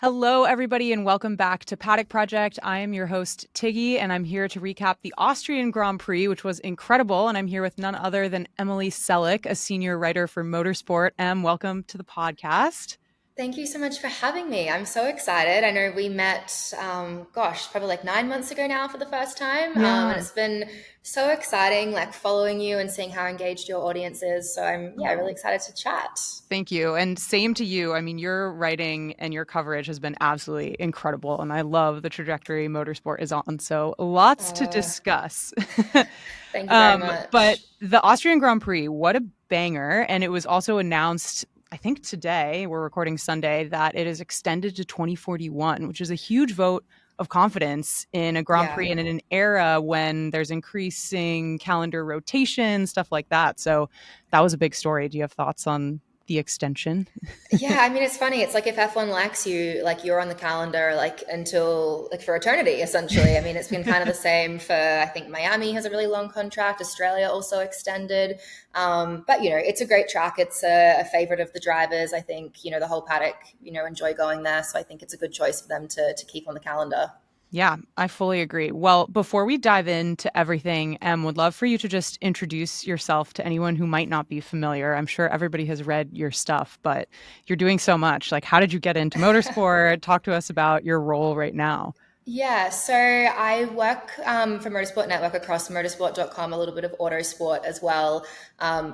Hello, everybody, and welcome back to Paddock Project. I am your host, Tiggy, and I'm here to recap the Austrian Grand Prix, which was incredible. And I'm here with none other than Emily Selleck, a senior writer for Motorsport. Welcome to the podcast. Thank you so much for having me. I'm so excited. I know we met, probably like 9 months ago now for the first time. And Yeah. it's been so exciting, like following you and seeing how engaged your audience is. So I'm really Oh, excited to chat. thank you. And same to you. I mean, your writing and your coverage has been absolutely incredible. And I love the trajectory Motorsport is on. So lots to Uh, discuss. Thank you very But much. the Austrian Grand Prix, what a banger. And it was also announced, I think today, we're recording Sunday, that it is extended to 2041, which is a huge vote of confidence in a Grand Yeah. Prix and in an era when there's increasing calendar rotation, stuff like that. So that was a big story. Do you have thoughts on the extension? Yeah, I mean, it's funny. It's like if F1 likes you, like you're on the calendar, like until like for eternity, essentially. I mean, it's been kind of the same for, I think Miami has a really long contract. Australia also extended. But, it's a great track. It's a favorite of the drivers. I think, the whole paddock, enjoy going there. So I think it's a good choice for them to keep on the calendar. Yeah, I fully agree. Well, before we dive into everything, would love for you to just introduce yourself to anyone who might not be familiar. I'm sure everybody has read your stuff, but you're doing so much. Like, how did you get into motorsport? Talk to us about your role right now. Yeah, so I work for Motorsport Network across motorsport.com, a little bit of autosport as well.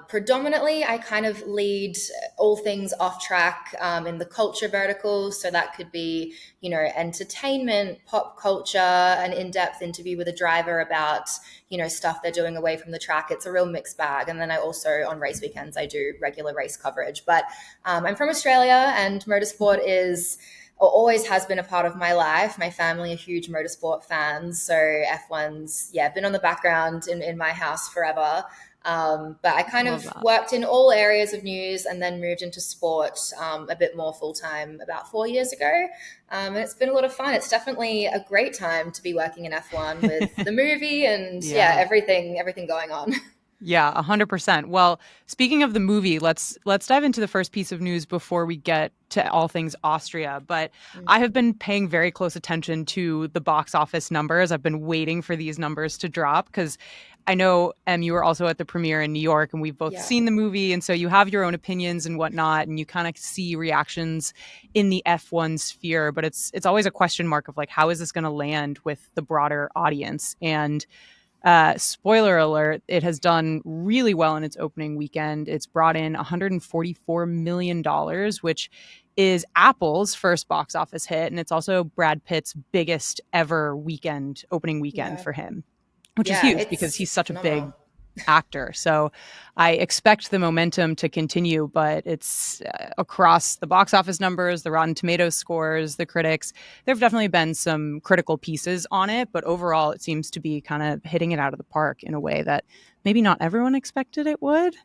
Predominantly, I kind of lead all things off track in the culture vertical. So that could be, entertainment, pop culture, an in depth interview with a driver about, stuff they're doing away from the track. It's a real mixed bag. And then I also, on race weekends, I do regular race coverage. But I'm from Australia, and motorsport is or always has been a part of my life. My family are huge motorsport fans. So F1's, been on the background in my house forever. But I kind Love of that. worked in all areas of news and then moved into sport a bit more full time about 4 years ago. And it's been a lot of fun. It's definitely a great time to be working in F1 with the movie and Yeah. everything going on. Yeah, 100%. Well, speaking of the movie, let's dive into the first piece of news before we get to all things Austria. But I have been paying very close attention to the box office numbers. I've been waiting for these numbers to drop because I know, you were also at the premiere in New York, and we've both Yeah. seen the movie, and so you have your own opinions and whatnot, and you kind of see reactions in the F1 sphere. But it's always a question mark of like, how is this going to land with the broader audience? And spoiler alert, it has done really well in its opening weekend. It's brought in $144 million, which is Apple's first box office hit. And it's also Brad Pitt's biggest ever opening weekend Yeah. for him, which is Yeah. huge because It's he's such a big phenomenal. actor. So I expect the momentum to continue, but it's across the box office numbers, the Rotten Tomatoes scores, the critics. There have definitely been some critical pieces on it, but overall, it seems to be kind of hitting it out of the park in a way that maybe not everyone expected it would.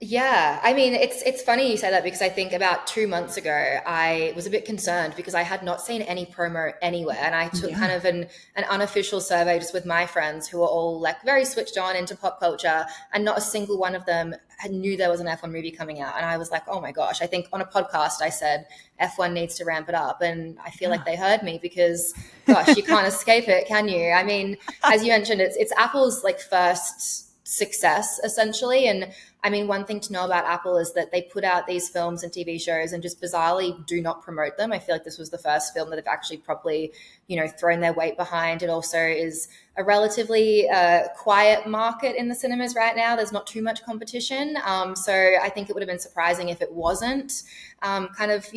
Yeah, I mean, it's funny you say that because I think about 2 months ago, I was a bit concerned because I had not seen any promo anywhere, and I took kind Yeah. of an unofficial survey just with my friends who are all like very switched on into pop culture, and not a single one of them knew there was an F1 movie coming out. And I was like, oh my gosh! I think on a podcast I said F1 needs to ramp it up, and I feel like Yeah. they heard me because, gosh, you can't escape it, can you? I mean, as you mentioned, it's Apple's like first success essentially, and I mean, one thing to know about Apple is that they put out these films and TV shows and just bizarrely do not promote them. I feel like this was the first film that they've actually properly, thrown their weight behind. It also is a relatively quiet market in the cinemas right now. There's not too much competition. So I think it would have been surprising if it wasn't kind of,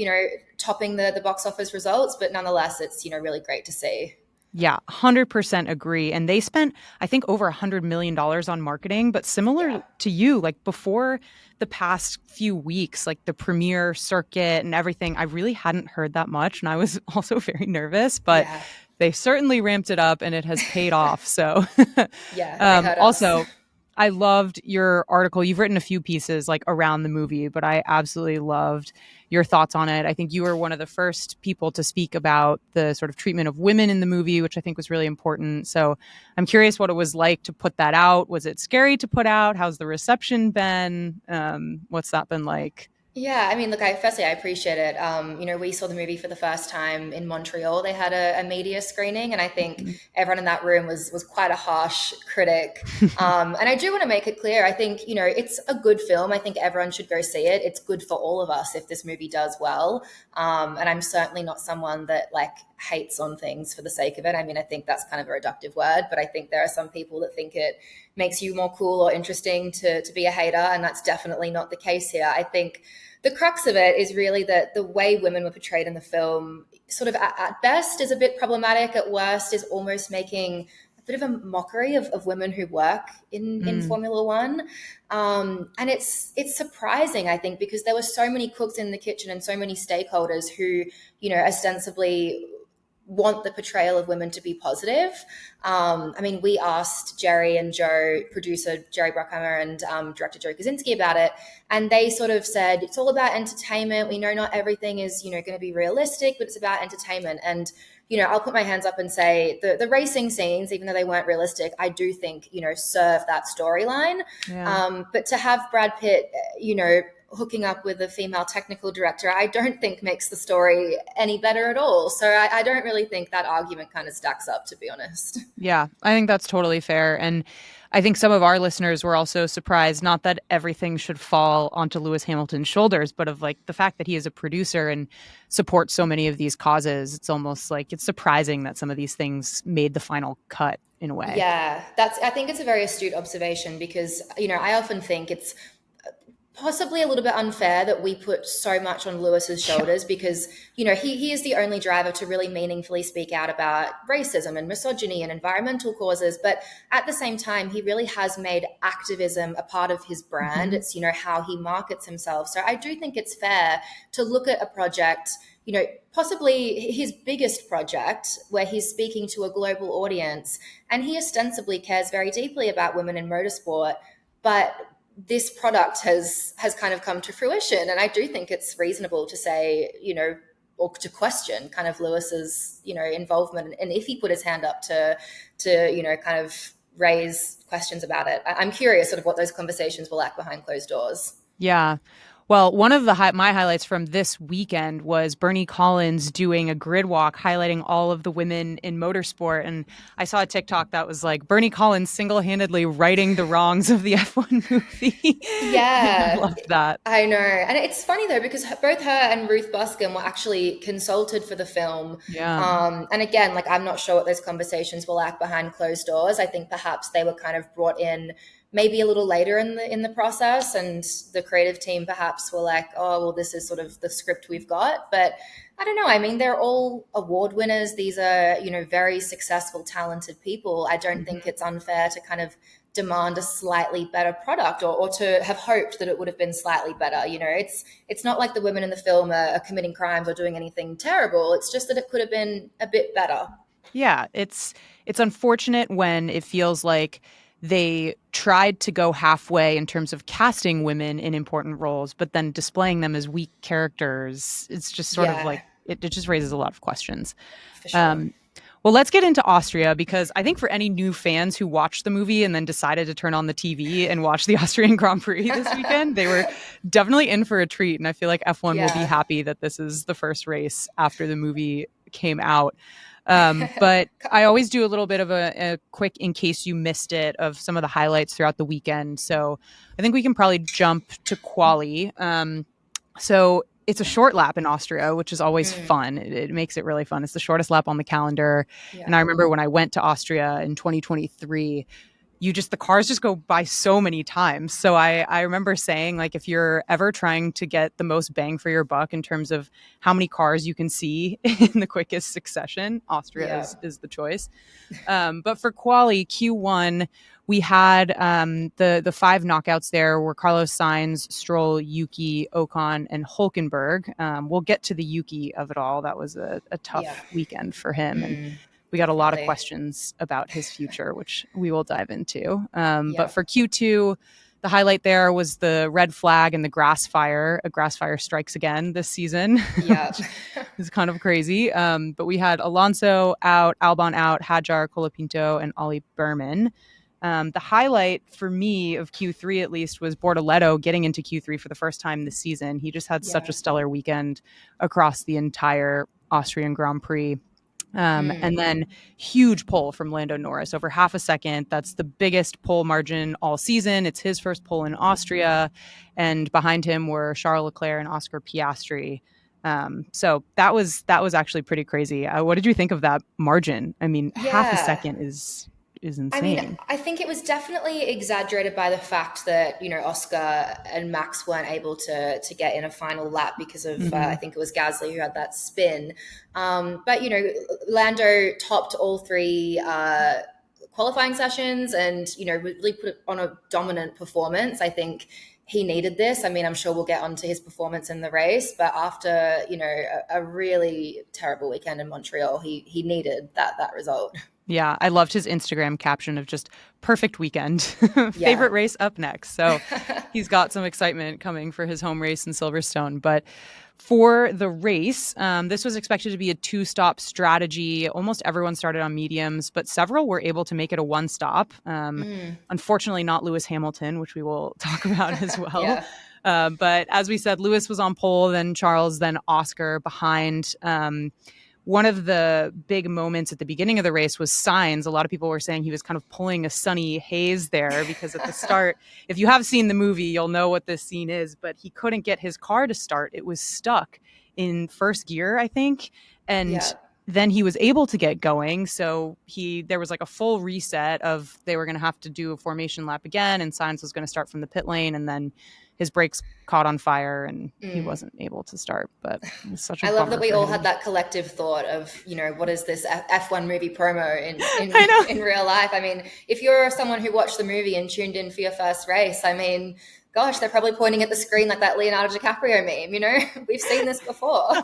topping the box office results. But nonetheless, it's, really great to see. Yeah, 100% agree. And they spent, I think, over $100 million on marketing. But similar Yeah. to you, like before the past few weeks, like the premiere circuit and everything, I really hadn't heard that much. And I was also very nervous, but Yeah. they certainly ramped it up and it has paid off. So, Yeah. They heard us. also, I loved your article. You've written a few pieces like around the movie, but I absolutely loved your thoughts on it. I think you were one of the first people to speak about the sort of treatment of women in the movie, which I think was really important. So I'm curious what it was like to put that out. Was it scary to put out? How's the reception been? What's that been like? Yeah, I mean, look, firstly, I appreciate it. We saw the movie for the first time in Montreal. They had a media screening, and I think everyone in that room was quite a harsh critic. And I do want to make it clear, I think, it's a good film. I think everyone should go see it. It's good for all of us if this movie does well. And I'm certainly not someone that like hates on things for the sake of it. I mean, I think that's kind of a reductive word, but I think there are some people that think it makes you more cool or interesting to be a hater, and that's definitely not the case here. I think the crux of it is really that the way women were portrayed in the film, sort of at best, is a bit problematic. At worst, is almost making a bit of a mockery of women who work in Mm. Formula One. And it's surprising, I think, because there were so many cooks in the kitchen and so many stakeholders who, ostensibly want the portrayal of women to be positive. I mean, we asked Jerry and Joe, producer Jerry Bruckheimer and director Joe Kaczynski about it, and they sort of said it's all about entertainment. We know not everything is going to be realistic, but it's about entertainment. And I'll put my hands up and say the racing scenes, even though they weren't realistic, I do think serve that storyline. Yeah. But to have Brad Pitt, hooking up with a female technical director, I don't think makes the story any better at all. So I don't really think that argument kind of stacks up, to be honest. Yeah, I think that's totally fair. And I think some of our listeners were also surprised, not that everything should fall onto Lewis Hamilton's shoulders, but of like the fact that he is a producer and supports so many of these causes. It's almost like it's surprising that some of these things made the final cut in a way. Yeah, I think it's a very astute observation because, I often think it's possibly a little bit unfair that we put so much on Lewis's shoulders because, he is the only driver to really meaningfully speak out about racism and misogyny and environmental causes. But at the same time, he really has made activism a part of his brand. Mhm. It's, how he markets himself. So I do think it's fair to look at a project, possibly his biggest project where he's speaking to a global audience and he ostensibly cares very deeply about women in motorsport. But this product has kind of come to fruition, and I do think it's reasonable to say, or to question kind of Lewis's, involvement, and if he put his hand up to kind of raise questions about it. I'm curious sort of what those conversations were like behind closed doors. Yeah. Well, one of my highlights from this weekend was Bernie Collins doing a grid walk highlighting all of the women in motorsport. And I saw a TikTok that was like Bernie Collins single-handedly righting the wrongs of the F1 movie. And I Yeah, loved that. I know. And it's funny though, because both her and Ruth Buscom were actually consulted for the film. Yeah. And again, like, I'm not sure what those conversations were like behind closed doors. I think perhaps they were kind of brought in maybe a little later in the process, and the creative team perhaps were like, oh, well, this is sort of the script we've got. But I don't know. I mean, they're all award winners. These are, very successful, talented people. I don't think Mhm. it's unfair to kind of demand a slightly better product, or to have hoped that it would have been slightly better. It's not like the women in the film are committing crimes or doing anything terrible. It's just that it could have been a bit better. Yeah, it's unfortunate when it feels like they tried to go halfway in terms of casting women in important roles, but then displaying them as weak characters. It's just sort of Yeah, like it just raises a lot of questions. for sure. Um, well, let's get into Austria because I think for any new fans who watched the movie and then decided to turn on the TV and watch the Austrian Grand Prix this weekend, they were definitely in for a treat. And I feel like F1 will be Yeah. happy that this is the first race after the movie came out. But I always do a little bit of a quick, in case you missed it, of some of the highlights throughout the weekend. So I think we can probably jump to quali. So it's a short lap in Austria, which is always Mm, fun. It makes it really fun. It's the shortest lap on the calendar. And yeah. I remember when I went to Austria in 2023, the cars just go by so many times. So I remember saying, like, if you're ever trying to get the most bang for your buck in terms of how many cars you can see in the quickest succession, Austria Yeah. is the choice. But for quali Q1, we had the five knockouts there were Carlos Sainz, Stroll, Yuki, Ocon, and Hulkenberg. We'll get to the Yuki of it all. That was a Yeah. tough weekend for him, and Mm, we got a lot of definitely. questions about his future, which we will dive into. But Yeah. for Q2, the highlight there was the red flag and the grass fire. A grass fire strikes again this season, Yeah. which is kind of crazy. But we had Alonso out, Albon out, Hajar, Colapinto, and Ollie Berman. The highlight for me of Q3, at least, was Bortoleto getting into Q3 for the first time this season. He just had such a Yeah. stellar weekend across the entire Austrian Grand Prix. And then huge pole from Lando Norris, over half a second. That's the biggest pole margin all season. It's his first pole in Austria. And behind him were Charles Leclerc and Oscar Piastri. So that was actually pretty crazy. What did you think of that margin? I mean, half a Yeah. second is I mean, insane. I think it was definitely exaggerated by the fact that Oscar and Max weren't able to get in a final lap because of I Hmm. think it was Gasly who had that spin. But Lando topped all three qualifying sessions, and really put on a dominant performance. I think he needed this. I mean, I'm sure we'll get onto his performance in the race, but after a really terrible weekend in Montreal, he needed that result. Yeah, I loved his Instagram caption of just perfect weekend. Yeah. Favorite race up next. So he's got some excitement coming for his home race in Silverstone. But for the race, this was expected to be a two-stop strategy. Almost everyone started on mediums, but several were able to make it a one-stop. Mm. Unfortunately, not Lewis Hamilton, which we will talk about as well. Yeah. But as we said, Lewis was on pole, then Charles, then Oscar behind. One of the big moments at the beginning of the race was Sainz. A lot of people were saying he was kind of pulling a Sunny Hayes there because at the start, if you have seen the movie, you'll know what this scene is, but he couldn't get his car to start. It was stuck in first gear, I think. And Yeah. then he was able to get going. So there was like a full reset of they were going to have to do a formation lap again, and Sainz was going to start from the pit lane, and then his brakes caught on fire and he Mm. wasn't able to start. But it was such a I love that bummer we for all had him. that collective thought of, what is this F1 movie promo in I know. in real life? I mean, if you're someone who watched the movie and tuned in for your first race, I mean, gosh, they're probably pointing at the screen like that Leonardo DiCaprio meme. We've seen this before.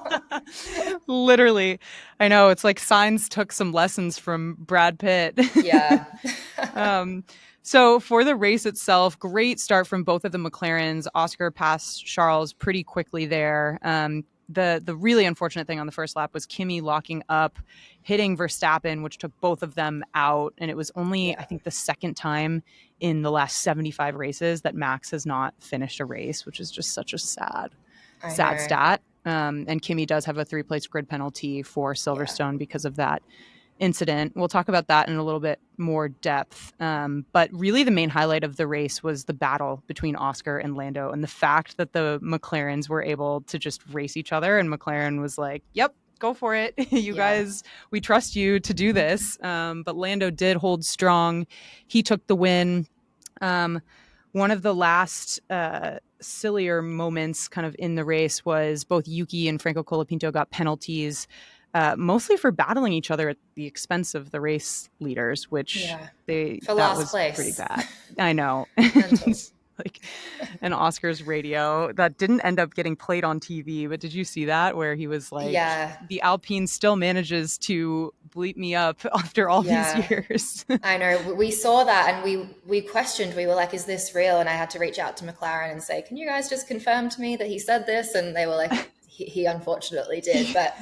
Literally. I know. It's like Signs took some lessons from Brad Pitt. Yeah. um, so for the race itself, great start from both of the McLarens. Oscar passed Charles pretty quickly there. The really unfortunate thing on the first lap was Kimi locking up, hitting Verstappen, which took both of them out. And it was only, I Yeah. think, the second time in the last 75 races that Max has not finished a race, which is just such a I sad know. stat. And Kimi does have a 3 place grid penalty for Yeah. Silverstone because of that incident. We'll talk about that in a little bit more depth. But really, the main highlight of the race was the battle between Oscar and Lando, and the fact that the McLarens were able to just race each other. And McLaren was like, yep, go for it. You Yeah. guys, we trust you to do this. But Lando did hold strong. He took the win. Um, one of the last sillier moments kind of in the race was both Yuki and Franco Colapinto got penalties, mostly for battling each other at the expense of the race leaders, which Yeah. they For that last was pretty place. bad. I know. Mental. Like an Oscars radio that didn't end up getting played on TV, but did you see that where he was like, Yeah. the Alpine still manages to bleep me up after all these Yeah. years? I know we saw that, and we questioned. We were like, "Is this real?" And I had to reach out to McLaren and say, "Can you guys just confirm to me that he said this?" And they were like, "He unfortunately did." But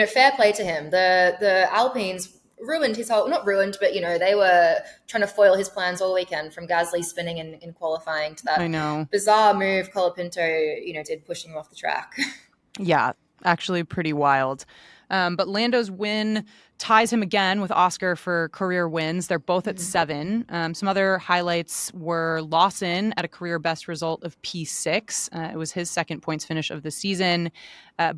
fair play to him. The Alpines ruined his whole, not ruined, but they were trying to foil his plans all weekend, from Gasly spinning in qualifying to that I know. bizarre move Colapinto did, pushing him off the track. Yeah, actually pretty wild. But Lando's win ties him again with Oscar for career wins. They're both at 7. Some other highlights were Lawson at a career best result of P6. It was his second points finish of the season.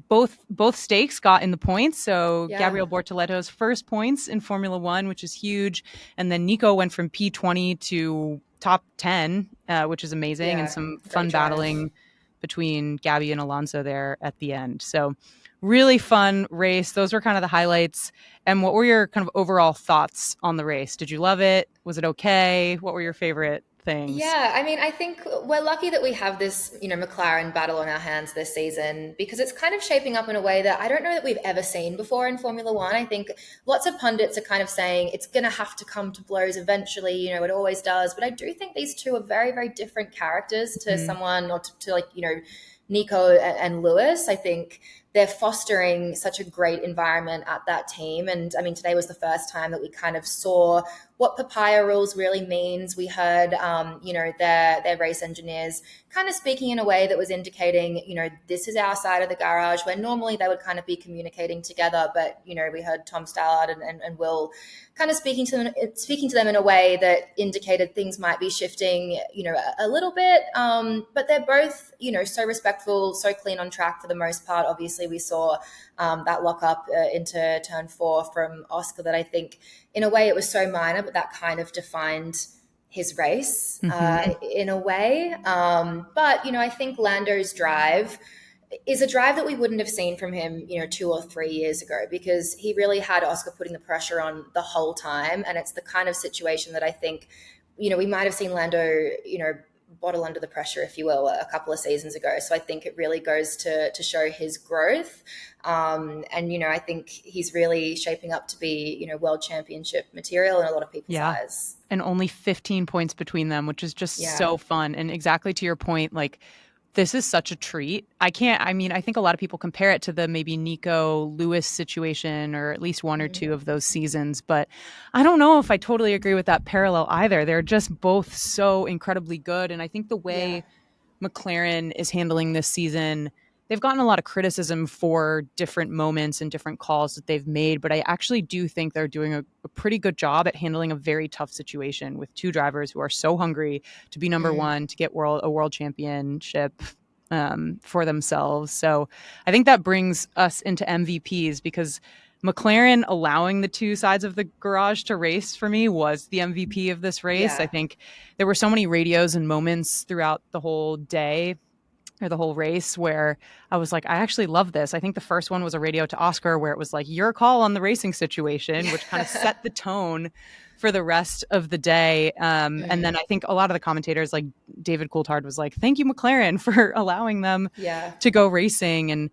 Both stakes got in the points. So Yeah. Gabriel Bortoletto's first points in Formula One, which is huge. And then Nico went from P20 to top 10, which is amazing, and Yeah. some Great fun drive. battling between Gabby and Alonso there at the end. So really fun race. Those were kind of the highlights. And what were your kind of overall thoughts on the race? Did you love it? Was it okay? What were your favorite things? Yeah, I mean, I think we're lucky that we have this, McLaren battle on our hands this season, because it's kind of shaping up in a way that I don't know that we've ever seen before in Formula One. I think lots of pundits are kind of saying it's going to have to come to blows eventually, it always does. But I do think these two are very, very different characters to Mm, someone, or to like, Nico and Lewis. I think they're fostering such a great environment at that team. And I mean, today was the first time that we kind of saw what papaya rules really means. We heard, their race engineers kind of speaking in a way that was indicating, this is our side of the garage, where normally they would kind of be communicating together. But, we heard Tom Stallard and Will kind of speaking to them in a way that indicated things might be shifting, a little bit. But they're both, so respectful, so clean on track for the most part. Obviously, we saw that lock up into turn 4 from Oscar that I think, in a way, it was so minor, but that kind of defined his race in a way. But, I think Lando's drive is a drive that we wouldn't have seen from him, 2 or 3 years ago, because he really had Oscar putting the pressure on the whole time. And it's the kind of situation that I think, we might have seen Lando, bottle under the pressure, if you will, a couple of seasons ago. So I think it really goes to show his growth. And, I think he's really shaping up to be, world championship material in a lot of people's eyes. And only 15 points between them, which is just so fun. And exactly to your point, like, this is such a treat. I think a lot of people compare it to the maybe Nico Lewis situation, or at least one or two of those seasons. But I don't know if I totally agree with that parallel either. They're just both so incredibly good. And I think the way McLaren is handling this season, they've gotten a lot of criticism for different moments and different calls that they've made, but I actually do think they're doing a pretty good job at handling a very tough situation with two drivers who are so hungry to be number one, to get a world championship for themselves. So I think that brings us into MVPs, because McLaren allowing the two sides of the garage to race for me was the MVP of this race. I think there were so many radios and moments throughout the whole day, or the whole race, where I was like, I actually love this. I think the first one was a radio to Oscar where it was like, your call on the racing situation, which kind of set the tone for the rest of the day. And then I think a lot of the commentators, like David Coulthard, was like, thank you, McLaren, for allowing them to go racing. And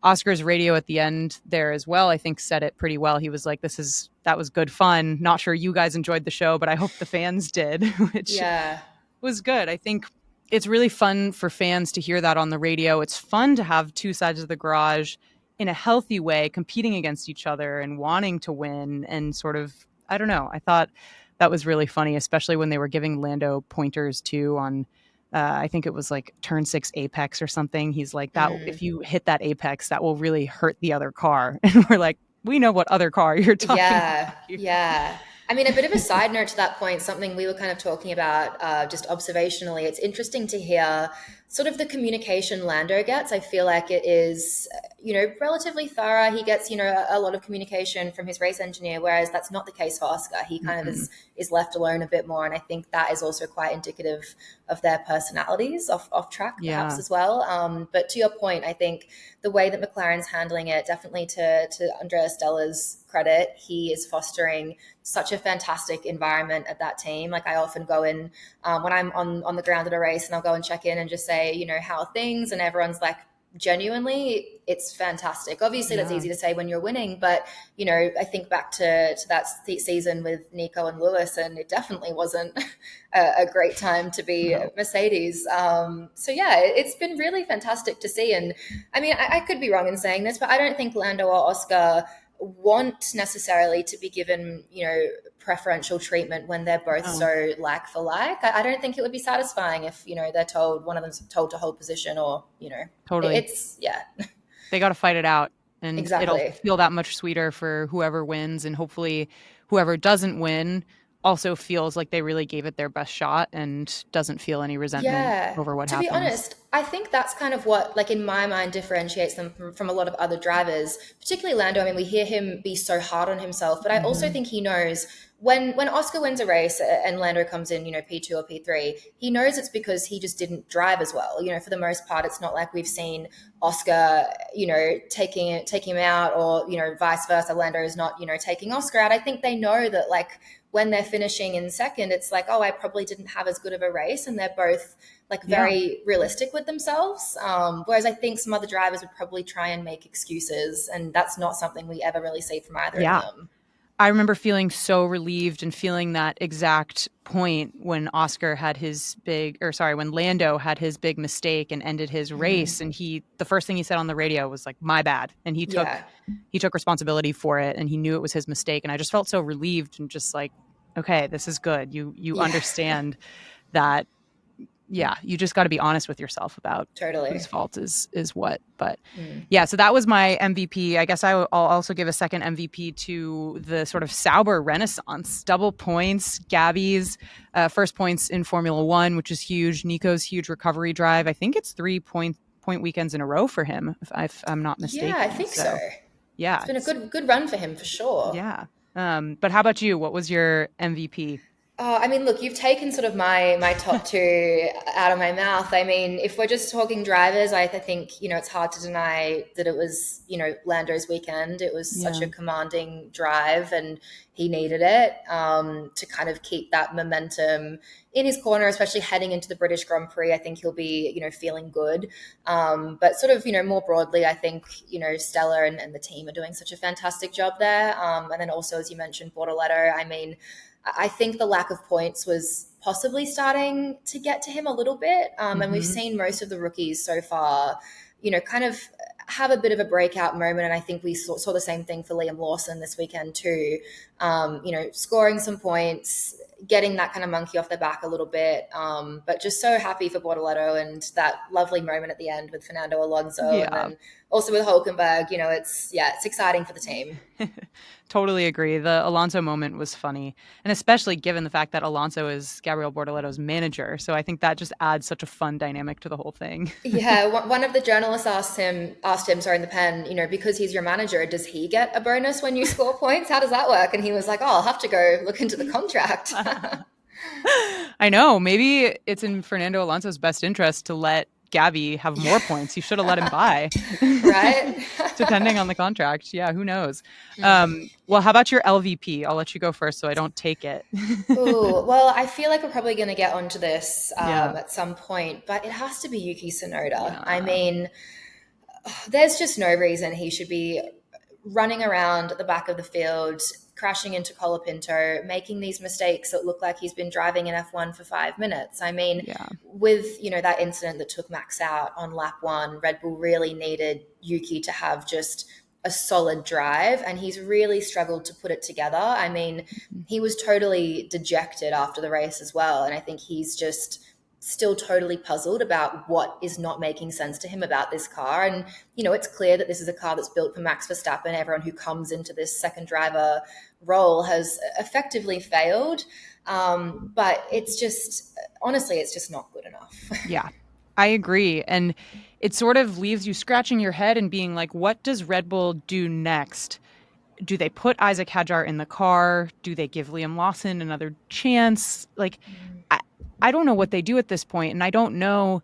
Oscar's radio at the end there as well, I think, said it pretty well. He was like, that was good fun. Not sure you guys enjoyed the show, but I hope the fans did, which was good. I think it's really fun for fans to hear that on the radio. It's fun to have two sides of the garage in a healthy way, competing against each other and wanting to win. And sort of, I don't know, I thought that was really funny, especially when they were giving Lando pointers too on, I think it was like turn 6 apex or something. He's like, that if you hit that apex, that will really hurt the other car. And we're like, we know what other car you're talking about here. Yeah. I mean, a bit of a side note to that point, something we were kind of talking about just observationally. It's interesting to hear sort of the communication Lando gets. I feel like it is, relatively thorough. He gets, a lot of communication from his race engineer, whereas that's not the case for Oscar. He kind of is left alone a bit more. And I think that is also quite indicative of their personalities off track, perhaps as well. But to your point, I think the way that McLaren's handling it, definitely to Andrea Stella's credit, he is fostering such a fantastic environment at that team. Like, I often go in when I'm on the ground at a race, and I'll go and check in and just say, how are things? And everyone's like, genuinely, it's fantastic. Obviously, that's easy to say when you're winning, but I think back to that season with Nico and Lewis, and it definitely wasn't a great time to be Mercedes. So yeah, it's been really fantastic to see. And I mean, I could be wrong in saying this, but I don't think Lando or Oscar want necessarily to be given, preferential treatment when they're both so like for like. I don't think it would be satisfying if, they're told, one of them's told to hold position, or, totally. It's, They got to fight it out, and exactly. It'll feel that much sweeter for whoever wins. And hopefully whoever doesn't win also feels like they really gave it their best shot and doesn't feel any resentment over what happens. To be honest, I think that's kind of what, like, in my mind, differentiates them from a lot of other drivers, particularly Lando. I mean, we hear him be so hard on himself, but I also think he knows when Oscar wins a race and Lando comes in, P2 or P3, he knows it's because he just didn't drive as well. For the most part, it's not like we've seen Oscar, taking him out, or, vice versa. Lando is not, taking Oscar out. I think they know that, like, when they're finishing in second, it's like, oh, I probably didn't have as good of a race. And they're both like very realistic with themselves. Whereas I think some other drivers would probably try and make excuses. And that's not something we ever really see from either of them. I remember feeling so relieved and feeling that exact point when when Lando had his big mistake and ended his race. And the first thing he said on the radio was like, my bad. And Yeah. he took responsibility for it and he knew it was his mistake. And I just felt so relieved and just like, okay, this is good. You Yeah. understand that. Yeah, you just got to be honest with yourself about whose Totally. fault is what. But yeah, so that was my MVP. I guess I'll also give a second MVP to the sort of Sauber renaissance. Double points, Gabby's first points in Formula One, which is huge. Nico's huge recovery drive. I think it's 3 point weekends in a row for him, if I'm not Yeah, I mistaken. think so. So It's yeah, been a good run for him for sure. yeah. But how about you? What was your MVP? Oh, I mean, look, you've taken sort of my top two out of my mouth. I mean, if we're just talking drivers, I think, it's hard to deny that it was, Lando's weekend. It was such Yeah. a commanding drive and he needed it to kind of keep that momentum in his corner, especially heading into the British Grand Prix. I think he'll be, feeling good. But sort of, more broadly, I think, Stella and the team are doing such a fantastic job there. And then also, as you mentioned, Bortoletto, I mean, I think the lack of points was possibly starting to get to him a little bit. And we've Mm-hmm. seen most of the rookies so far, kind of have a bit of a breakout moment. And I think we saw the same thing for Liam Lawson this weekend too. Scoring some points, getting that kind of monkey off their back a little bit. But just so happy for Bortoletto and that lovely moment at the end with Fernando Alonso. And Yeah. then also with Hulkenberg, it's exciting for the team. Totally agree. The Alonso moment was funny, and especially given the fact that Alonso is Gabriel Bortoletto's manager. So I think that just adds such a fun dynamic to the whole thing. Yeah, one of the journalists asked him, sorry, in the pen, because he's your manager, does he get a bonus when you score points? How does that work? And he was like, oh, I'll have to go look into the contract. I know. Maybe it's in Fernando Alonso's best interest to let Gabby have more points. You should have let him buy, Right? depending on the contract. Yeah, who knows? Mm. Well, how about your LVP? I'll let you go first so I don't take it. Ooh, well, I feel like we're probably going to get onto this Yeah. at some point, but it has to be Yuki Tsunoda. I Yeah. mean, there's just no reason he should be running around at the back of the field, crashing into Colapinto, making these mistakes that look like he's been driving in F1 for 5 minutes. I mean, Yeah. with that incident that took Max out on lap one, Red Bull really needed Yuki to have just a solid drive, and he's really struggled to put it together. I mean, he was totally dejected after the race as well, and I think he's just still totally puzzled about what is not making sense to him about this car. And, it's clear that this is a car that's built for Max Verstappen. Everyone who comes into this second driver role has effectively failed. But it's just, honestly, it's just not good enough. Yeah, I agree. And it sort of leaves you scratching your head and being like, what does Red Bull do next? Do they put Isaac Hadjar in the car? Do they give Liam Lawson another chance? Like, I, I don't know what they do at this point, and I don't know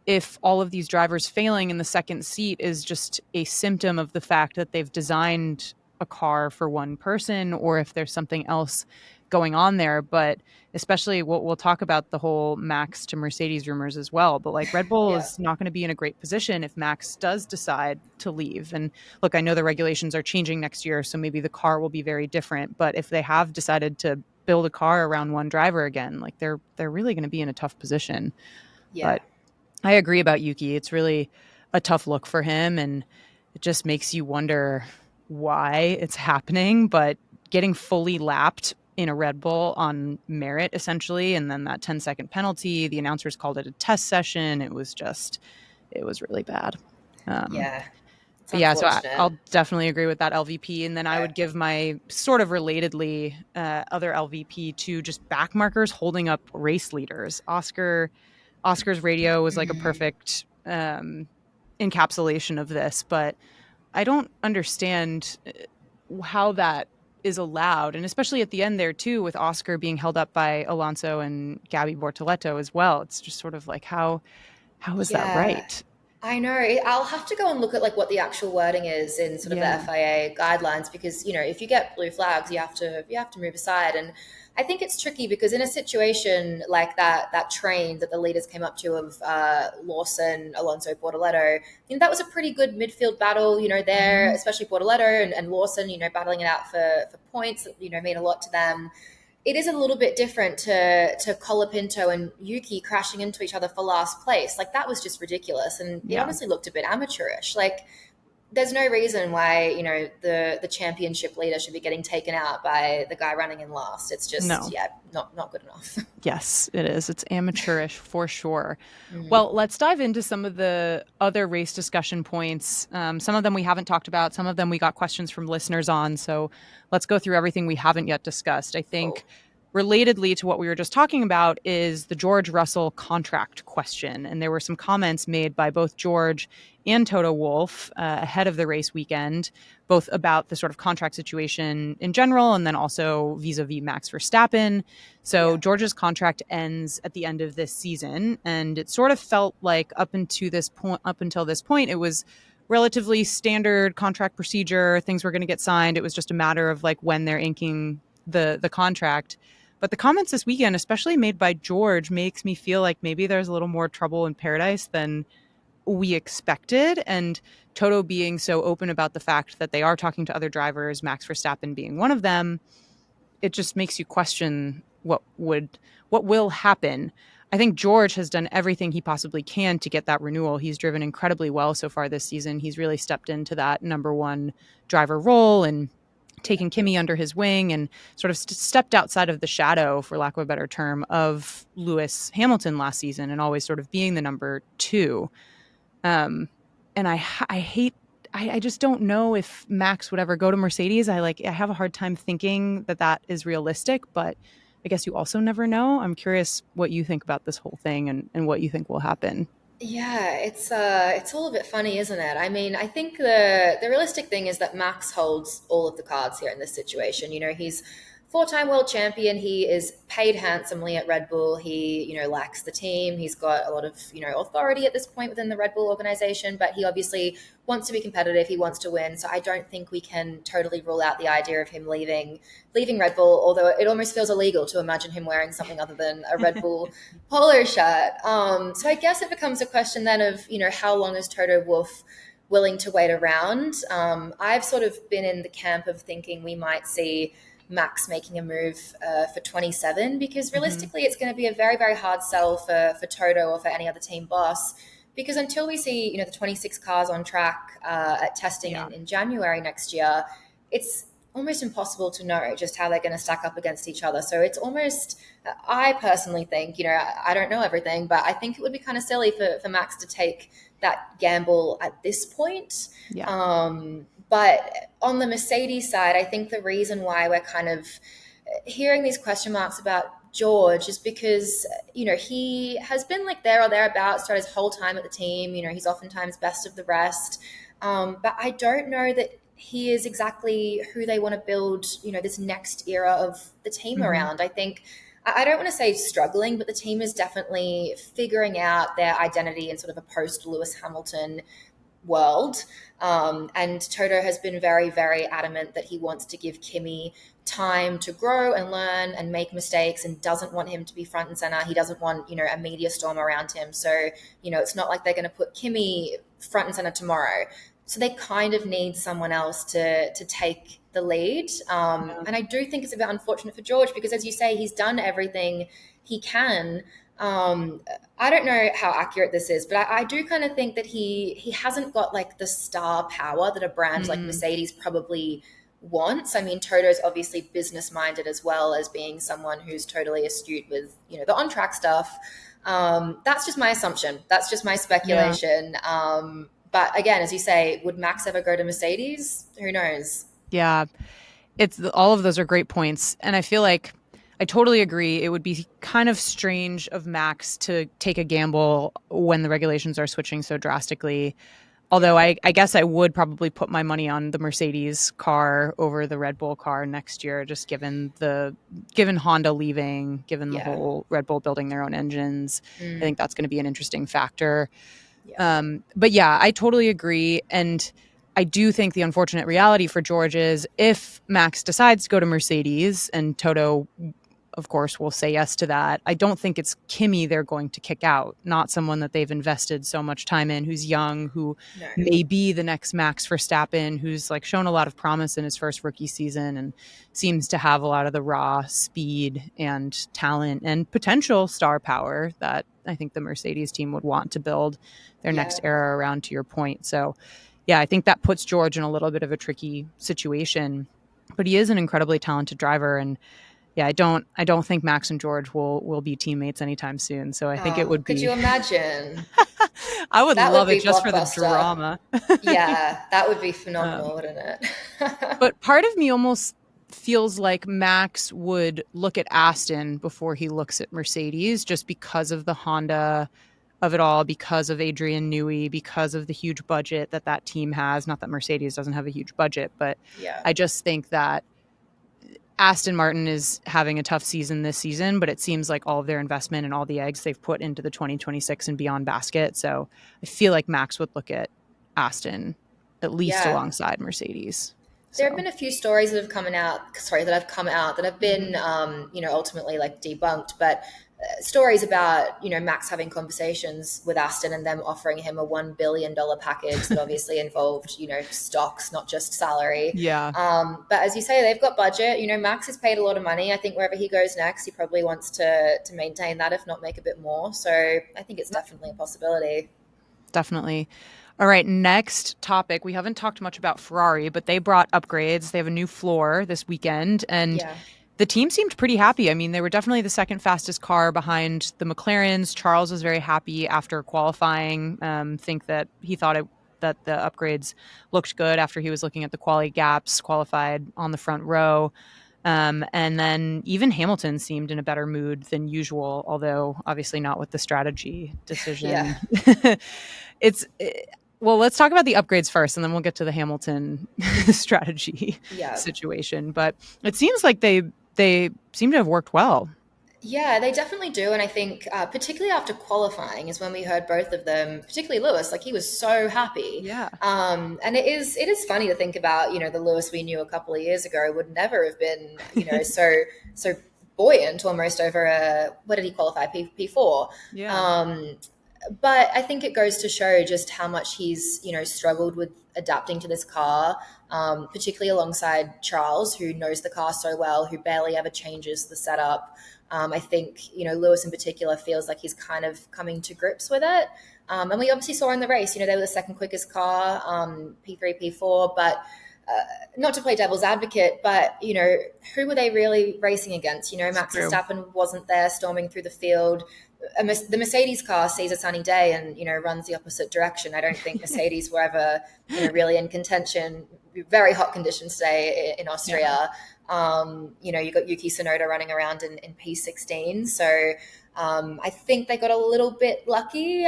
if all of these drivers failing in the second seat is just a symptom of the fact that they've designed a car for one person or if there's something else going on there. But especially we'll talk about the whole Max to Mercedes rumors as well. But like Red Bull Yeah. is not going to be in a great position if Max does decide to leave. And look, I know the regulations are changing next year, so maybe the car will be very different. But if they have decided to build a car around one driver again, like they're really going to be in a tough position. Yeah. But I agree about Yuki. It's really a tough look for him, and it just makes you wonder why it's happening. But getting fully lapped in a Red Bull on merit, essentially, and then that 10-second penalty, the announcers called it a test session. It was really bad. Um, Yeah. It's but yeah, so unfortunate. I'll definitely agree with that LVP. And then I Okay. would give my sort of relatedly other LVP to just back markers holding up race leaders. Oscar's radio was like a perfect encapsulation of this, but I don't understand how that is allowed. And especially at the end there too, with Oscar being held up by Alonso and Gabby Bortoletto as well. It's just sort of like how is that Yeah. right? I know. I'll have to go and look at like what the actual wording is in sort of the Yeah. FIA guidelines because if you get blue flags, you have to move aside. And I think it's tricky because in a situation like that train that the leaders came up to of Lawson, Alonso, Bortoleto, I think that was a pretty good midfield battle. There, Mhm. especially Bortoleto and Lawson, battling it out for points that mean a lot to them. It is a little bit different to Colapinto and Yuki crashing into each other for last place. Like that was just ridiculous, and it Yeah. honestly looked a bit amateurish. Like there's no reason why the championship leader should be getting taken out by the guy running in last. It's just No. not good enough. Yes, it is. It's amateurish for sure. Mm. Well, let's dive into some of the other race discussion points. Some of them we haven't talked about, some of them we got questions from listeners on. So let's go through everything we haven't yet discussed. I think Cool. relatedly to what we were just talking about is the George Russell contract question. And there were some comments made by both George and Toto Wolff ahead of the race weekend, both about the sort of contract situation in general and then also vis a vis Max Verstappen. So Yeah. George's contract ends at the end of this season, and it sort of felt like up until this point, it was relatively standard contract procedure. Things were going to get signed. It was just a matter of like when they're inking the contract. But the comments this weekend, especially made by George, makes me feel like maybe there's a little more trouble in paradise than we expected. And Toto being so open about the fact that they are talking to other drivers, Max Verstappen being one of them, it just makes you question what will happen. I think George has done everything he possibly can to get that renewal. He's driven incredibly well so far this season. He's really stepped into that number one driver role and Yeah. taken Kimi under his wing and sort of stepped outside of the shadow, for lack of a better term, of Lewis Hamilton last season and always sort of being the number two. Um, and I hate I just don't know if Max would ever go to Mercedes. I have a hard time thinking that that is realistic, but I guess you also never know. I'm curious what you think about this whole thing and what you think will happen. Yeah, it's all a bit funny, isn't it? I mean, I think the realistic thing is that Max holds all of the cards here in this situation. He's four-time world champion. He is paid handsomely at Red Bull. He, lacks the team. He's got a lot of, authority at this point within the Red Bull organization, but he obviously wants to be competitive. He wants to win. So I don't think we can totally rule out the idea of him leaving Red Bull, although it almost feels illegal to imagine him wearing something other than a Red Bull polo shirt. So I guess it becomes a question then of, how long is Toto Wolff willing to wait around? I've sort of been in the camp of thinking we might see Max making a move for 27 because Mm-hmm. realistically it's going to be a very, very hard sell for Toto or for any other team boss because until we see, the 26 cars on track at testing Yeah. in January next year, it's almost impossible to know just how they're going to stack up against each other. So it's almost, I personally think, I don't know everything, but I think it would be kind of silly for Max to take that gamble at this point. Yeah. But on the Mercedes side, I think the reason why we're kind of hearing these question marks about George is because, he has been like there or thereabouts throughout his whole time at the team. He's oftentimes best of the rest. But I don't know that he is exactly who they want to build, this next era of the team Mm-hmm. around. I think I don't want to say struggling, but the team is definitely figuring out their identity in sort of a post Lewis Hamilton world. And Toto has been very, very adamant that he wants to give Kimi time to grow and learn and make mistakes and doesn't want him to be front and center. He doesn't want, a media storm around him. So, it's not like they're going to put Kimi front and center tomorrow. So they kind of need someone else to take the lead. And I do think it's a bit unfortunate for George because, as you say, he's done everything he can. Um, I don't know how accurate this is, but I do kind of think that he hasn't got like the star power that a brand like Mm-hmm. Mercedes probably wants. I mean, Toto's obviously business minded as well as being someone who's totally astute with the on track stuff. That's just my assumption. That's just my Yeah. speculation. But again, as you say, would Max ever go to Mercedes? Who knows? Yeah. All of those are great points. And I feel like I totally agree. It would be kind of strange of Max to take a gamble when the regulations are switching so drastically. Although Yeah, I guess I would probably put my money on the Mercedes car over the Red Bull car next year, just given Honda leaving, given the yeah. whole Red Bull building their own engines. I Mm. think that's going to be an interesting factor. Yeah. But yeah, I totally agree. And I do think the unfortunate reality for George is if Max decides to go to Mercedes and Toto, of course, will say yes to that. I don't think it's Kimi they're going to kick out, not someone that they've invested so much time in, who's young, who No. may be the next Max Verstappen, who's like shown a lot of promise in his first rookie season and seems to have a lot of the raw speed and talent and potential star power that I think the Mercedes team would want to build their next Yeah. era around, to your point. So, yeah, I think that puts George in a little bit of a tricky situation. But he is an incredibly talented driver, and yeah, I don't think Max and George will be teammates anytime soon. So I think it Oh, would could you be imagine? I would That would love be it just for the blockbuster. drama. Yeah, that would be um, phenomenal, wouldn't it? but part of me almost feels like Max would look at Aston before he looks at Mercedes, just because of the Honda of it all, because of Adrian Newey, because of the huge budget that that team has. Not that Mercedes doesn't have a huge budget, but Yeah. I just think that Aston Martin is having a tough season this season, but it seems like all of their investment and all the eggs they've put into the 2026 and beyond basket. So I feel like Max would look at Aston at least Yeah. alongside Mercedes. There have So, been a few stories that have coming out, sorry, that have come out that have been, mhm. ultimately like debunked, but stories about, Max having conversations with Aston and them offering him a $1 billion package that obviously involved, stocks, not just salary. Yeah, But as you say, they've got budget. Max has paid a lot of money. I think wherever he goes next, he probably wants to maintain that, if not make a bit more. So I think it's definitely a possibility. definitely. All right, next topic. We haven't talked much about Ferrari, but they brought upgrades. They have a new floor this weekend, and Yeah. the team seemed pretty happy. I mean, they were definitely the second fastest car behind the McLarens. Charles was very happy after qualifying. Think that he thought that the upgrades looked good after he was looking at the quality gaps, qualified on the front row. And then even Hamilton seemed in a better mood than usual, although obviously not with the strategy Yeah. decision. it's well, let's talk about the upgrades first, and then we'll get to the Hamilton strategy Yeah. situation. But it seems like they seem to have worked well. Yeah, they definitely do. And I think, particularly after qualifying, is when we heard both of them, particularly Lewis, like he was so happy. Yeah. And it is funny to think about, the Lewis we knew a couple of years ago would never have been, so buoyant almost over what did he qualify? P4. Yeah. Um, but I think it goes to show just how much he's, struggled with adapting to this car, particularly alongside Charles, who knows the car so well, who barely ever changes the setup. I think, Lewis in particular feels like he's kind of coming to grips with it. And we obviously saw in the race, they were the second quickest car, P3, P4, but not to play devil's advocate, but, who were they really racing against? It's Max true. Verstappen wasn't there storming through the field. The Mercedes car sees a sunny day and, runs the opposite direction. I don't think Mercedes were ever, really in contention. Very hot conditions today in Yeah. Austria. You got Yuki Tsunoda running around in P16. So I think they got a little bit lucky.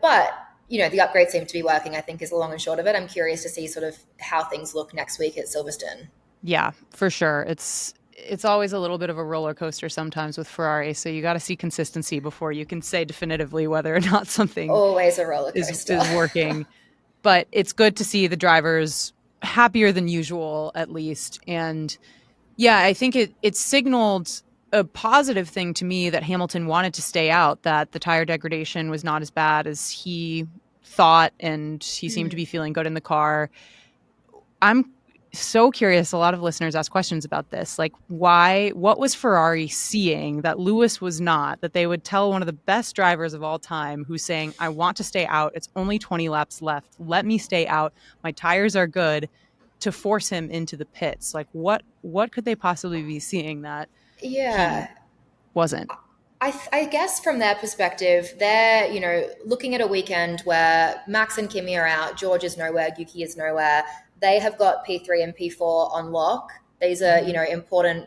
But the upgrade seemed to be working, I think, is the long and short of it. I'm curious to see sort of how things look next week at Silverstone. Yeah, for sure. It's always a little bit of a roller coaster sometimes with Ferrari, so you got to see consistency before you can say definitively whether or not something Always a roller is coaster. is working. But it's good to see the drivers happier than usual at least. And yeah, I think it signaled a positive thing to me that Hamilton wanted to stay out, that the tire degradation was not as bad as he thought, and he seemed to Mm. be feeling good in the car. I'm so curious. A lot of listeners ask questions about this. Like, why, what was Ferrari seeing that Lewis was not, that they would tell one of the best drivers of all time who's saying, I want to stay out. It's only 20 laps left. Let me stay out. My tires are good, to force him into the pits. Like, what could they possibly be seeing that he Yeah. wasn't? I guess from their perspective, they're, looking at a weekend where Max and Kimi are out, George is nowhere, Yuki is nowhere. They have got P3 and P4 on lock. These are, Mhm.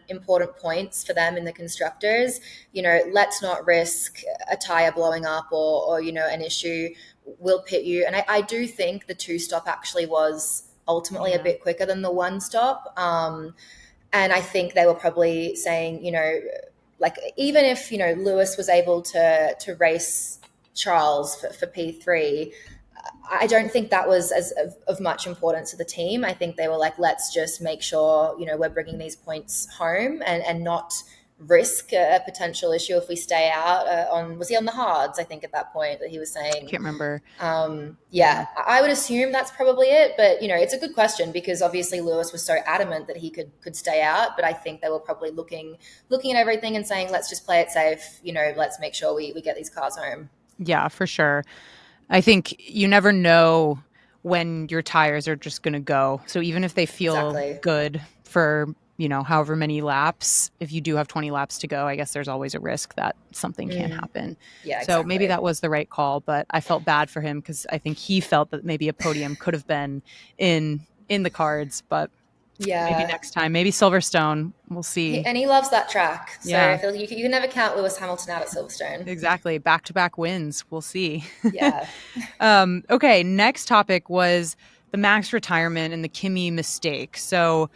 important points for them in the constructors. Let's not risk a tire blowing up or an issue. We'll pit you. And I do think the two stop actually was ultimately a Yeah. bit quicker than the one stop. And I think they were probably saying, like even if Lewis was able to race Charles for P3, I don't think that was as of much importance to the team. I think they were like, let's just make sure, we're bringing these points home and not risk a potential issue if we stay out was he on the hards, I think, at that point that he was I saying. can't remember. Yeah, I would assume that's probably it, but it's a good question because obviously Lewis was so adamant that he could stay out, but I think they were probably looking at everything and saying, let's just play it safe, let's make sure we get these cars home. Yeah, for sure. I think you never know when your tires are just going to go. So even if they feel Exactly. good for, however many laps, if you do have 20 laps to go, I guess there's always a risk that something can happen. Yeah, So maybe exactly. that was the right call, but I felt bad for him because I think he felt that maybe a podium could have been in the cards, but maybe Yeah. next time, maybe Silverstone, we'll see. And he loves that track. So I Yeah, feel like you can never count Lewis Hamilton out at Silverstone. exactly. Back-to-back wins. We'll see. Yeah. Okay, next topic was the Max retirement and the Kimi mistake. So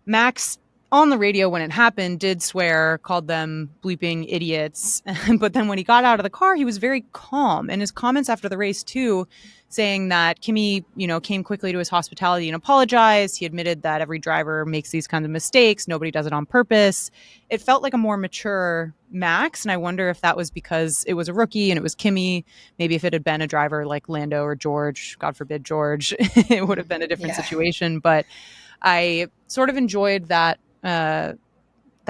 Max on the radio when it happened did swear, called them bleeping idiots. But then when he got out of the car, he was very calm. And his comments after the race, too, saying that Kimi, came quickly to his hospitality and apologized. He admitted that every driver makes these kinds of mistakes. Nobody does it on purpose. It felt like a more mature Max. And I wonder if that was because it was a rookie and it was Kimi. Maybe if it had been a driver like Lando or George, God forbid George, it would have been a different Yeah. situation. But I sort of enjoyed that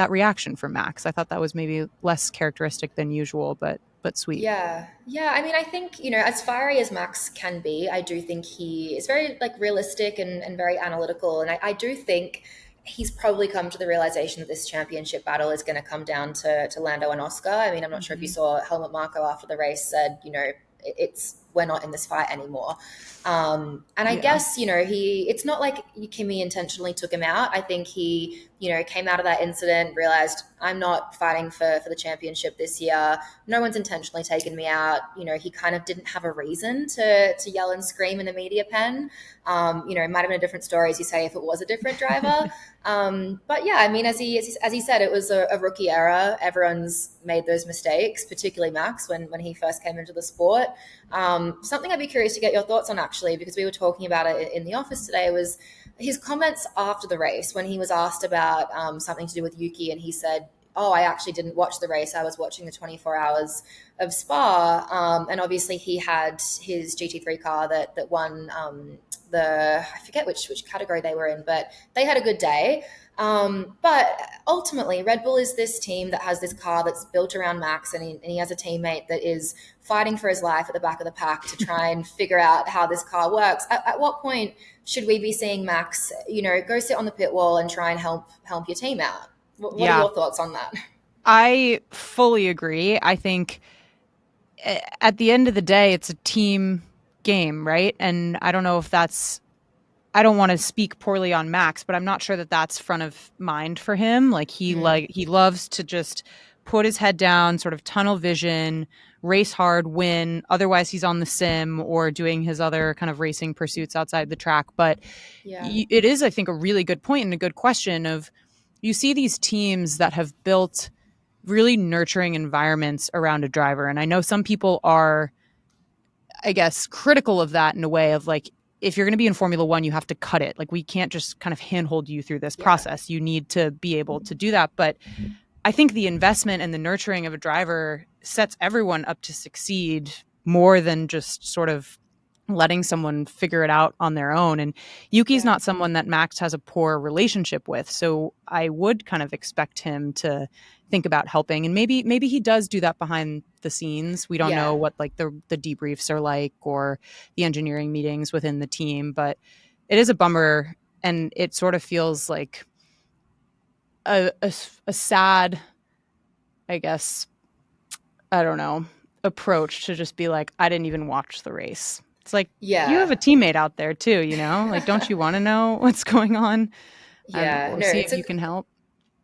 reaction from Max. I thought that was maybe less characteristic than usual, but sweet. Yeah. Yeah. I mean, I think, as fiery as Max can be, I do think he is very like realistic and very analytical. And I do think he's probably come to the realization that this championship battle is going to come down to Lando and Oscar. I mean, I'm not sure if you Mm-hmm. saw Helmut Marko after the race said, we're not in this fight anymore. And I Yeah. guess, it's not like Kimi intentionally took him out. I think he, came out of that incident, realized I'm not fighting for the championship this year. No one's intentionally taken me out. He kind of didn't have a reason to yell and scream in the media pen. It might have been a different story, as you say, if it was a different driver. But yeah, I mean, as he said, it was a rookie era. Everyone's made those mistakes, particularly Max when he first came into the sport. Something I'd be curious to get your thoughts on, actually, because we were talking about it in the office today, was his comments after the race when he was asked about something to do with Yuki, and he said, "Oh, I actually didn't watch the race. I was watching the 24 hours of Spa." And obviously, he had his GT3 car that won I forget which category they were in, but they had a good day. But ultimately, Red Bull is this team that has this car that's built around Max, and he has a teammate that is fighting for his life at the back of the pack to try and figure out how this car works. At what point should we be seeing Max, go sit on the pit wall and try and help your team out? What are Yeah. your thoughts on that? I fully agree. I think at the end of the day, it's a team game, right? And I don't know if I don't want to speak poorly on Max, but I'm not sure that that's front of mind for him. Like he loves to just put his head down, sort of tunnel vision, race hard, win. Otherwise, he's on the sim or doing his other kind of racing pursuits outside the track. But Yeah. it is, I think, a really good point and a good question of you see these teams that have built really nurturing environments around a driver. And I know some people are, I guess, critical of that in a way of like, if you're going to be in Formula One, you have to cut it. Like, we can't just kind of handhold you through this Yeah. process. You need to be able to do that. But I think the investment and the nurturing of a driver sets everyone up to succeed more than just sort of letting someone figure it out on their own. And Yuki's Yeah. not someone that Max has a poor relationship with. So I would kind of expect him to think about helping. And maybe he does do that behind the scenes. We don't know Yeah. what like the debriefs are like or the engineering meetings within the team, but it is a bummer. And it sort of feels like a sad, I guess, I don't know, approach to just be like, I didn't even watch the race. It's like, you have Yeah. a teammate out there too, Like, don't you want to know what's going on and Yeah. or No, see it's if a you can help?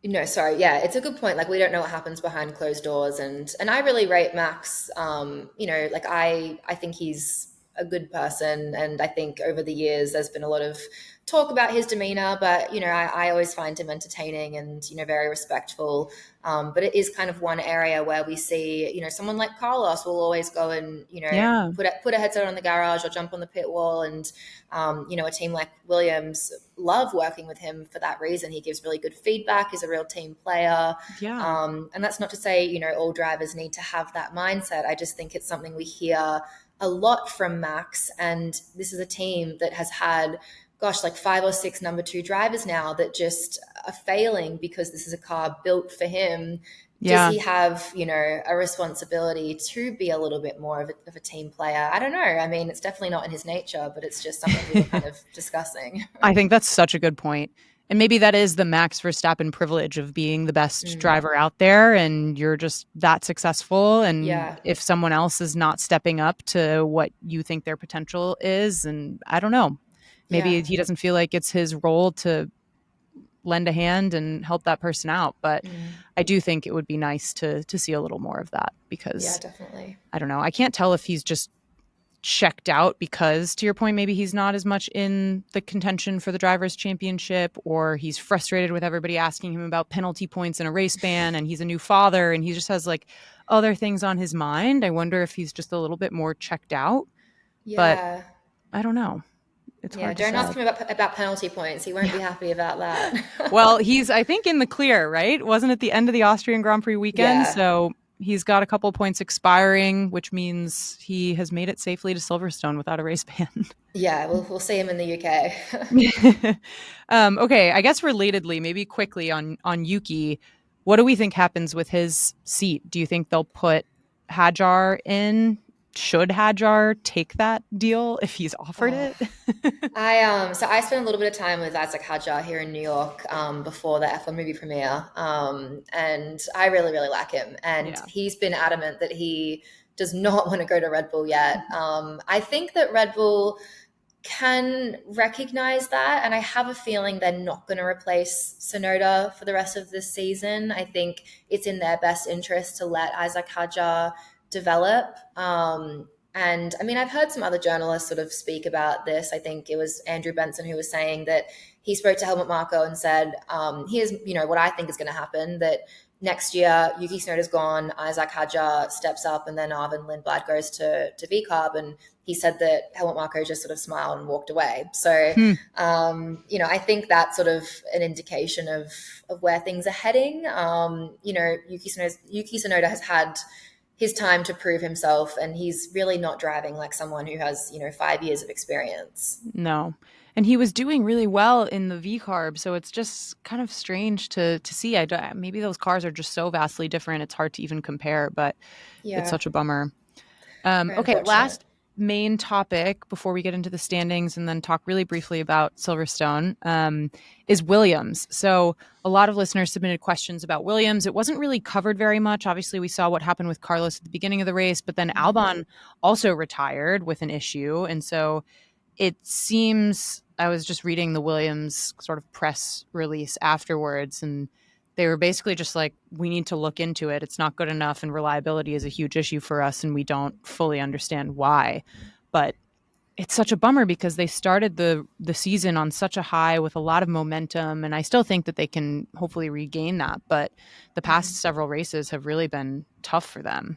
No, sorry. Yeah, it's a good point. Like we don't know what happens behind closed doors, and I really rate Max. Like I think he's a good person, and I think over the years there's been a lot of talk about his demeanor, but I always find him entertaining and very respectful. But it is kind of one area where we see someone like Carlos will always go and Yeah. put a headset on the garage or jump on the pit wall, and a team like Williams love working with him for that reason. He gives really good feedback. He's a real team player. Yeah. And that's not to say all drivers need to have that mindset. I just think it's something we hear a lot from Max, and this is a team that has had, gosh, like 5 or 6 number 2 drivers now that just are failing because this is a car built for him. Does Yeah. he have, a responsibility to be a little bit more of a team player? I don't know. I mean, it's definitely not in his nature, but it's just something we were kind of discussing. I think that's such a good point. And maybe that is the Max Verstappen privilege of being the best Mm, driver out there and you're just that successful. And yeah, if someone else is not stepping up to what you think their potential is, and I don't know, maybe yeah, he doesn't feel like it's his role to lend a hand and help that person out. But mm, I do think it would be nice to see a little more of that yeah, because definitely. I don't know. I can't tell if he's just checked out because, to your point, maybe he's not as much in the contention for the drivers' championship, or he's frustrated with everybody asking him about penalty points in a race ban, and he's a new father and he just has like other things on his mind. I wonder if he's just a little bit more checked out, but Yeah. I don't know. It's Yeah, hard to don't ask say. him about penalty points. He won't Yeah. be happy about that. Well, he's, I think, in the clear, right? Wasn't it the end of the Austrian Grand Prix weekend? Yeah. So he's got a couple points expiring, which means he has made it safely to Silverstone without a race ban. Yeah, we'll see him in the UK. Okay, I guess relatedly, maybe quickly on Yuki, what do we think happens with his seat? Do you think they'll put Hadjar in? Should Hadjar take that deal if he's offered Oh, it? I spent a little bit of time with Isaac Hadjar here in New York before the F1 movie premiere, and I really really like him, and Yeah. he's been adamant that he does not want to go to Red Bull yet. I think that Red Bull can recognize that, and I have a feeling they're not going to replace Sonoda for the rest of this season. I think it's in their best interest to let Isaac Hadjar develop. And I mean, I've heard some other journalists sort of speak about this. I think it was Andrew Benson who was saying that he spoke to Helmut Marko and said, "Here's what I think is going to happen. That next year Yuki Tsunoda's gone, Isaac Hadjar steps up, and then Arvin Lindblad goes to VCARB." And he said that Helmut Marko just sort of smiled and walked away. So, Hmm. I think that's sort of an indication of where things are heading. Yuki Tsunoda has had his time to prove himself, and he's really not driving like someone who has 5 years of experience. No. And he was doing really well in the V carb, so it's just kind of strange to see. Maybe those cars are just so vastly different; it's hard to even compare. But it's Yeah, such a bummer. very Okay, unfortunate. last main topic before we get into the standings and then talk really briefly about Silverstone is Williams. So a lot of listeners submitted questions about Williams. It wasn't really covered very much. Obviously, we saw what happened with Carlos at the beginning of the race, but then Mhm. Albon also retired with an issue. And so it seems, I was just reading the Williams sort of press release afterwards, and they were basically just like, we need to look into it. It's not good enough, and reliability is a huge issue for us, and we don't fully understand why. But it's such a bummer because they started the season on such a high with a lot of momentum, and I still think that they can hopefully regain that. But the past several races have really been tough for them.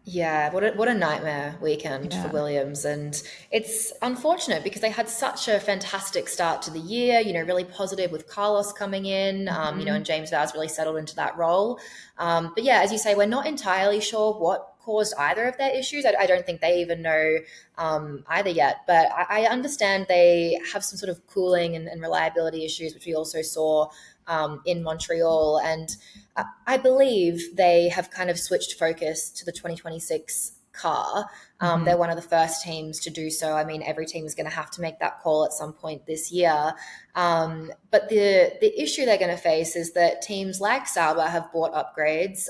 Yeah, what a nightmare weekend for Yeah. Williams. And it's unfortunate because they had such a fantastic start to the year, really positive with Carlos coming in, Mhm. and James Vowles really settled into that role. But yeah, as you say, we're not entirely sure what caused either of their issues. I don't think they even know either yet. But I understand they have some sort of cooling and reliability issues, which we also saw in Montreal. And I believe they have kind of switched focus to the 2026 car. Mhm. They're one of the first teams to do so. I mean, every team is going to have to make that call at some point this year. But the issue they're going to face is that teams like Sauber have bought upgrades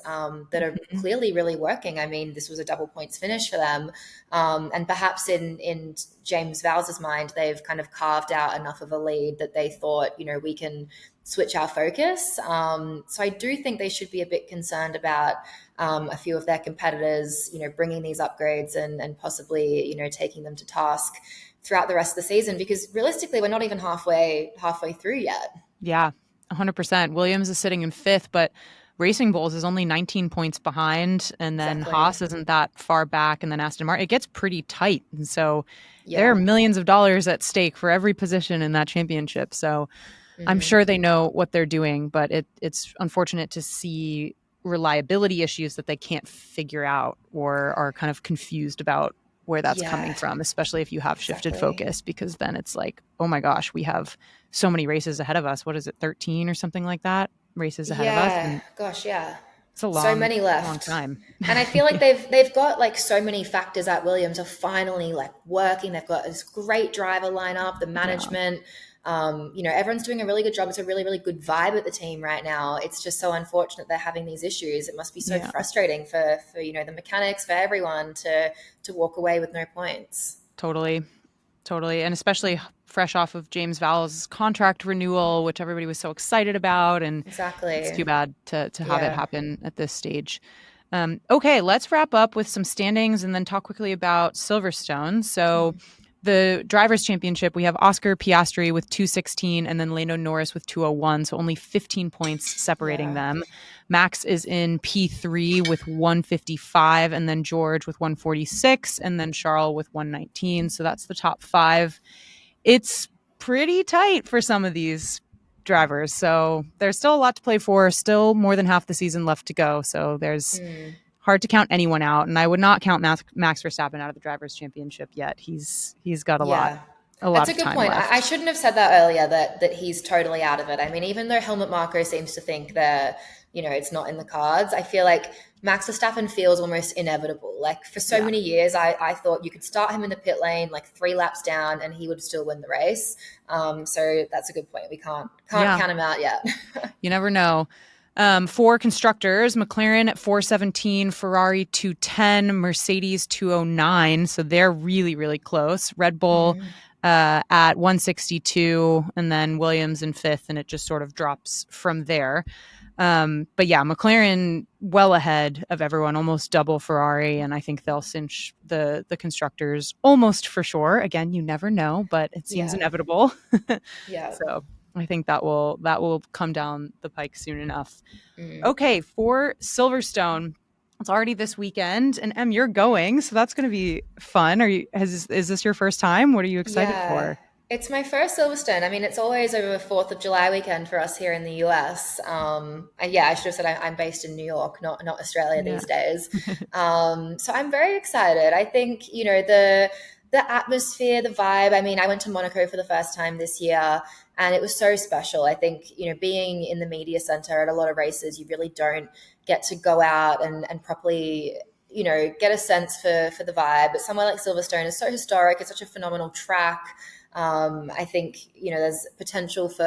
that are Mhm. clearly really working. I mean, this was a double points finish for them. And perhaps in James Vowles' mind, they've kind of carved out enough of a lead that they thought, we can switch our focus. So I do think they should be a bit concerned about a few of their competitors, bringing these upgrades and possibly, taking them to task throughout the rest of the season, because realistically, we're not even halfway through yet. Yeah, 100%. Williams is sitting in fifth, but Racing Bulls is only 19 points behind, and then Exactly. Haas isn't that far back, and then Aston Martin. It gets pretty tight, and so there are Yeah. millions of dollars at stake for every position in that championship. So I'm Mm-hmm. sure they know what they're doing, but it's unfortunate to see reliability issues that they can't figure out or are kind of confused about where that's coming Yeah, from, especially if you have shifted exactly. focus, because then it's like, oh my gosh, we have so many races ahead of us. What is it, 13 or something like that? Races ahead of us. Yeah, And gosh, yeah. it's a So long, many long left. time. And I feel like they've got like so many factors at Williams are finally like working. They've got this great driver lineup, the Yeah. management. Everyone's doing a really good job. It's a really, really good vibe at the team right now. It's just so unfortunate they're having these issues. It must be so Yeah. frustrating for the mechanics, for everyone to walk away with no points. Totally. Totally. And especially fresh off of James Vowell's contract renewal, which everybody was so excited about. And it's too Exactly. bad to have it Yeah. happen at this stage. Okay, let's wrap up with some standings and then talk quickly about Silverstone. So, the Drivers' Championship, we have Oscar Piastri with 216 and then Lando Norris with 201. So, only 15 points separating Yeah. them. Max is in P3 with 155 and then George with 146 and then Charles with 119. So, that's the top five. It's pretty tight for some of these drivers. So there's still a lot to play for, still more than half the season left to go. So there's Mm. hard to count anyone out. And I would not count Max Verstappen out of the Drivers' Championship yet. He's got Yeah. a That's lot a of good time point. I left. shouldn't have said that earlier that he's totally out of it. I mean, even though Helmut Marko seems to think that, it's not in the cards, I feel like Max Verstappen feels almost inevitable. Like for so Yeah. many years, I thought you could start him in the pit lane like 3 laps down and he would still win the race. So that's a good point. We can't Yeah. count him out yet. You never know. For constructors, McLaren at 417, Ferrari 210, Mercedes 209. So they're really, really close. Red Bull Mm. at 162, and then Williams in fifth, and it just sort of drops from there. But yeah, McLaren well ahead of everyone, almost double Ferrari, and I think they'll cinch the constructors almost for sure. Again, you never know, but it seems Yeah. inevitable. Yeah. So I think that will come down the pike soon enough. Mm. Okay, for Silverstone, it's already this weekend, and Em, you're going, so that's going to be fun. Is this your first time? What are you excited Yeah, for? it's my first Silverstone. I mean, it's always over 4th of July weekend for us here in the US. And yeah, I should have said I'm based in New York, not Australia Yeah. these days. So I'm very excited. I think, the atmosphere, the vibe. I mean, I went to Monaco for the first time this year and it was so special. I think, being in the media center at a lot of races, you really don't get to go out and properly get a sense for the vibe. But somewhere like Silverstone is so historic. It's such a phenomenal track. I think there's potential for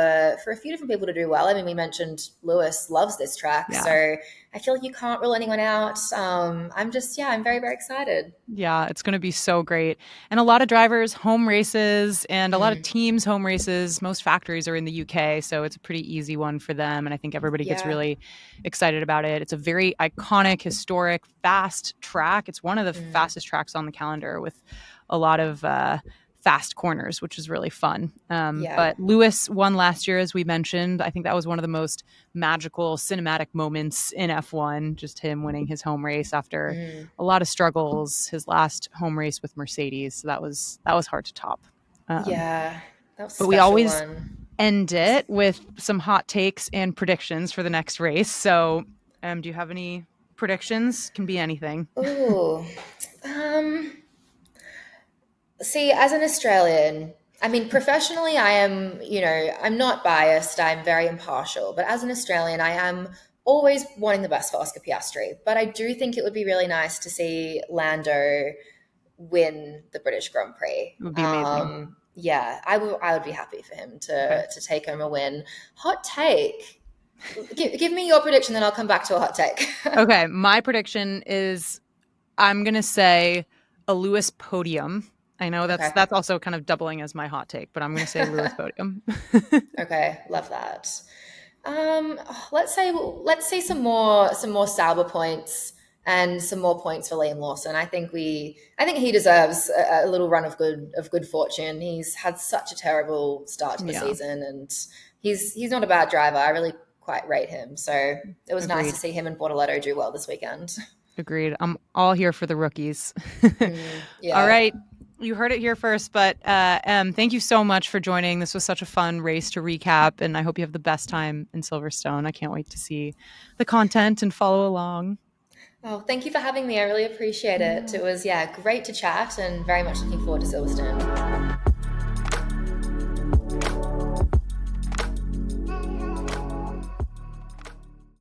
a few different people to do well. I mean, we mentioned Lewis loves this track, Yeah. so I feel like you can't rule anyone out. I'm very very excited. Yeah, it's going to be so great. And a lot of drivers home races and a lot of Mm, teams home races. Most factories are in the UK, so it's a pretty easy one for them. And I think everybody gets yeah. really excited about it. It's a very iconic, historic, fast track. It's one of the Mm, fastest tracks on the calendar with a lot of fast corners, which is really fun. yeah. But Lewis won last year, as we mentioned. I think that was one of the most magical cinematic moments in F1, just him winning his home race after Mm, a lot of struggles. His last home race with Mercedes, so that was hard to top. Um, yeah. That was a but we special always one. end it with some hot takes and predictions for the next race. So, do you have any predictions? Can be anything. Ooh. Um, See, as an Australian, I mean, professionally, I'm not biased. I'm very impartial. But as an Australian, I am always wanting the best for Oscar Piastri. But I do think it would be really nice to see Lando win the British Grand Prix. It would be amazing. Yeah, I would be happy for him Okay. to take home a win. Hot take. Give me your prediction, then I'll come back to a hot take. Okay. My prediction is I'm gonna say a Lewis podium. I know that's Okay. that's also kind of doubling as my hot take, but I'm gonna say Lewis podium. Okay, love that. Let's say some more Sauber points and some more points for Liam Lawson. I think he deserves a little run of good fortune. He's had such a terrible start to the season, and he's not a bad driver. I really quite rate him. So it was nice to see him and Bortoletto do well this weekend. Agreed. I'm all here for the rookies. Yeah. All right. You heard it here first, but thank you so much for joining. This was such a fun race to recap, and I hope you have the best time in Silverstone. I can't wait to see the content and follow along. Oh, thank you for having me. I really appreciate it. It was, great to chat and very much looking forward to Silverstone.